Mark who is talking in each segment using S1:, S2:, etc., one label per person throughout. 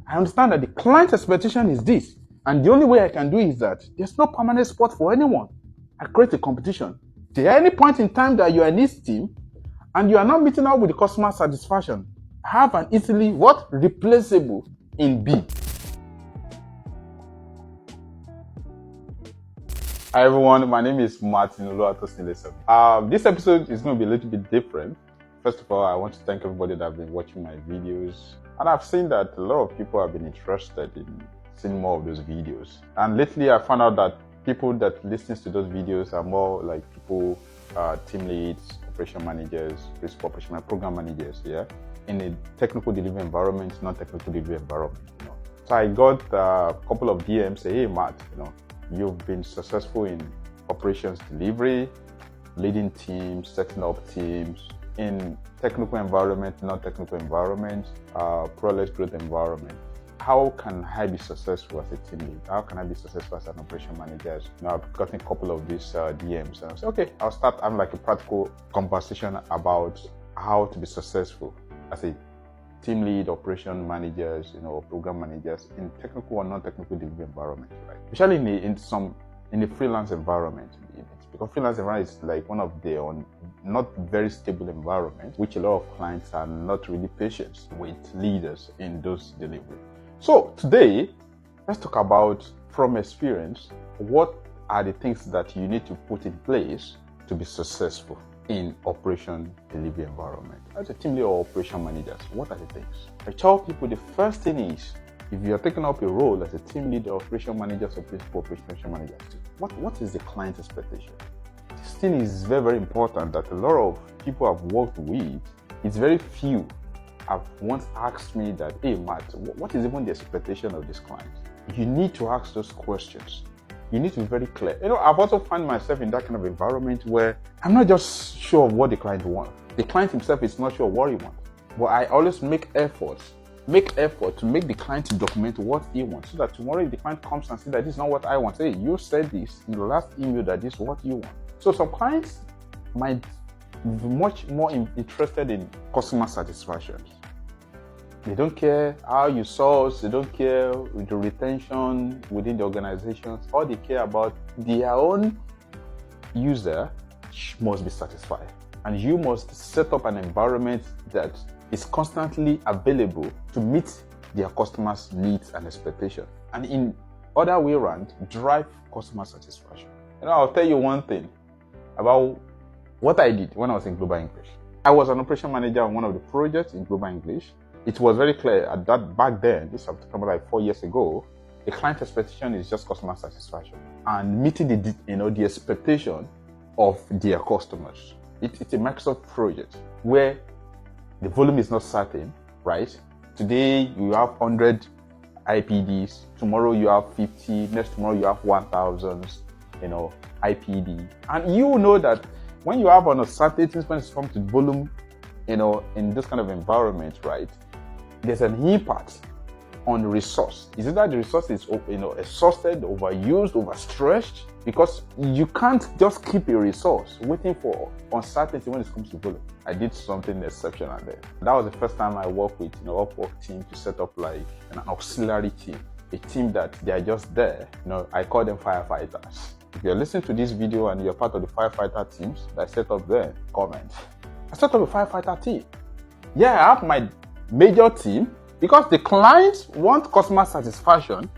S1: I understand that the client expectation is this, and the only way I can do is that there's no permanent spot for anyone. I create a competition. At any point in time that you are in this team and you are not meeting up with the customer satisfaction, have an easily replaceable in B. Hi everyone, my name is Martin Oluwatosin. This episode is going to be a little bit different. First of all, I want to thank everybody that have been watching my videos. And I've seen that a lot of people have been interested in seeing more of those videos. And lately I found out that people that listen to those videos are more like people, team leads, operation managers, principal operation program managers, in a technical delivery environment, non-technical delivery environment. So I got a couple of DMs say, hey Matt, you've been successful in operations delivery, leading teams, setting up teams in technical environment, non-technical environment, product growth environment. How can I be successful as a team lead? How can I be successful as an operation manager? I've gotten a couple of these DMs, and I said, okay, I'll start having like a practical conversation about how to be successful as a team lead, operation managers, program managers in technical or non-technical delivery environment, right? Especially in the freelance environment, because freelance environment is like one of the not very stable environment, which a lot of clients are not really patient with leaders in those delivery. So today, let's talk about, from experience, what are the things that you need to put in place to be successful in operation delivery environment. As a team leader or operation managers, what are the things? I tell people the first thing is, if you are taking up a role as a team leader, operation manager, or principal operation manager, what is the client expectation? This thing is very, very important that a lot of people I've worked with, it's very few have once asked me that, hey Matt, what is even the expectation of this client? You need to ask those questions. You need to be very clear. I've also found myself in that kind of environment where I'm not just sure of what the client wants. The client himself is not sure what he wants. But I always make effort to make the client to document what he wants, so that tomorrow if the client comes and says that this is not what I want, say, you said this in the last email that this is what you want. So some clients might be much more interested in customer satisfaction. They don't care how you source, they don't care with the retention within the organizations. All they care about, their own user must be satisfied. And you must set up an environment that is constantly available to meet their customers' needs and expectations. And in other way around, drive customer satisfaction. I'll tell you one thing about what I did when I was in Global English. I was an operation manager on one of the projects in Global English. It was very clear at that back then, this was like 4 years ago, the client expectation is just customer satisfaction and meeting the expectation of their customers. It's a Microsoft project where the volume is not certain, right? Today you have 100 IPDs, tomorrow you have 50, next tomorrow you have 1,000, IPD. And you know that when you have uncertainty when it comes to volume, in this kind of environment, right? There's an impact on the resource. Is it that the resource is, exhausted, overused, overstretched? Because you can't just keep a resource waiting for uncertainty when it comes to volume. I did something exceptional there. That was the first time I worked with Upwork team to set up like an auxiliary team, a team that they are just there. I call them firefighters. If you're listening to this video and you're part of the firefighter teams that I set up there, comment. I set up a firefighter team. Yeah, I have my major team because the clients want customer satisfaction,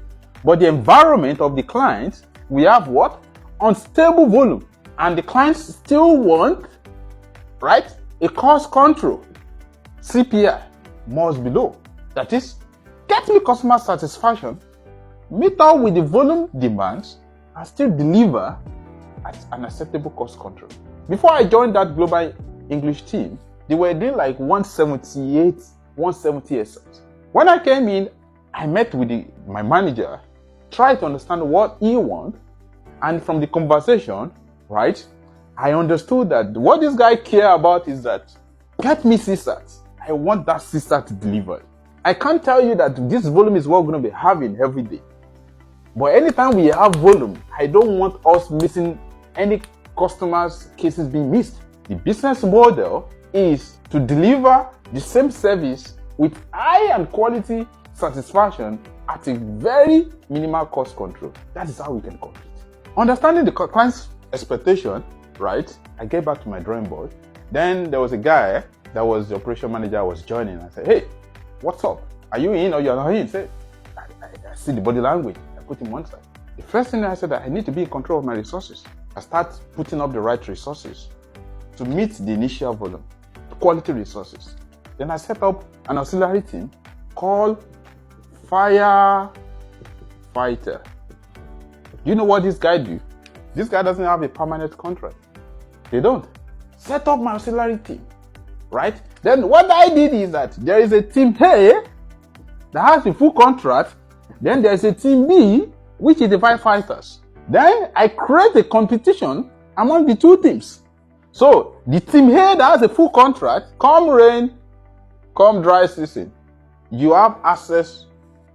S1: but the environment of the clients, we have what? Unstable volume. And the clients still want, right, a cost control. CPI must be low. That is, get me customer satisfaction, meet up with the volume demands, and still deliver at an acceptable cost control. Before I joined that Global English team, they were doing like 170 SLs. When I came in, I met with my manager, tried to understand what he wants, and from the conversation, right, I understood that what this guy care about is that, get me CSAT. I want that CSAT delivered. I can't tell you that this volume is what we're going to be having every day. But anytime we have volume, I don't want us missing any customers' cases being missed. The business model is to deliver the same service with high and quality satisfaction at a very minimal cost control. That is how we can compete. Understanding the client's expectation, right? I get back to my drawing board. Then there was a guy that was the operation manager was joining. I said, hey, what's up? Are you in or you're not in? He said, I see the body language. I put him one side. The first thing I said that I need to be in control of my resources. I start putting up the right resources to meet the initial volume, quality resources. Then I set up an auxiliary team called Firefighter. Do you know what this guy do? This guy doesn't have a permanent contract. They don't. Set up my auxiliary team, right? Then what I did is that there is a team A that has a full contract. Then there's a team B, which is the firefighters. Then I create a competition among the two teams. So the team A that has a full contract, come rain, come dry season, you have access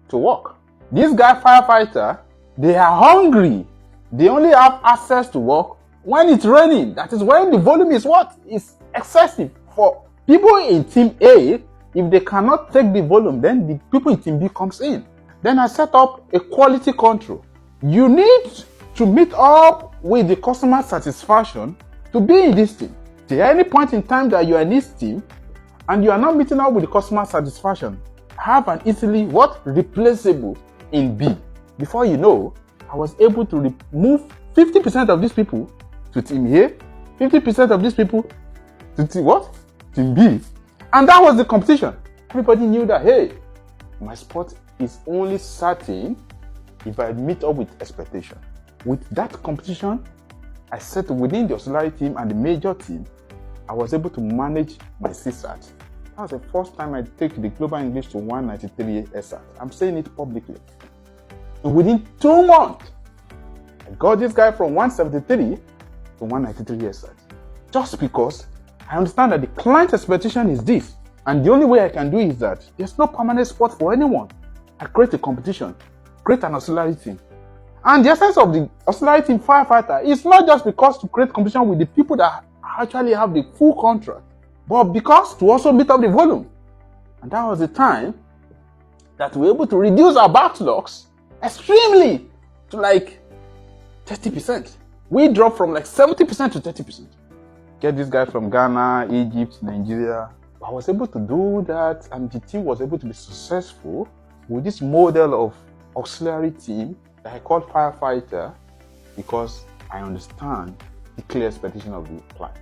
S1: to work. This guy firefighter, they are hungry. They only have access to work when it's raining. That is when the volume is what? Is excessive. For people in team A, if they cannot take the volume, then the people in team B comes in. Then I set up a quality control. You need to meet up with the customer satisfaction to be in this team. At any point in time that you are in this team and you are not meeting up with the customer satisfaction, have an easily replaceable in B. Before you know, I was able to remove 50% of these people to team A, 50% of these people to team B. And that was the competition. Everybody knew that, hey, my spot is only certain if I meet up with expectation. With that competition, I set within the auxiliary team and the major team, I was able to manage my CSAT. That was the first time I take the Global English to 193 SAT. I'm saying it publicly. And within 2 months, I got this guy from 173 to 193 SAT. Just because I understand that the client expectation is this. And the only way I can do is that there's no permanent spot for anyone. I create a competition, create an auxiliary team. And the essence of the auxiliary team firefighter is not just because to create competition with the people that actually have the full contract, but because to also meet up the volume. And that was the time that we were able to reduce our backlogs extremely to like 30%. We dropped from like 70% to 30%. Get this guy from Ghana, Egypt, Nigeria. I was able to do that, and the team was able to be successful with this model of auxiliary team that I call firefighter, because I understand the clear expectation of the client.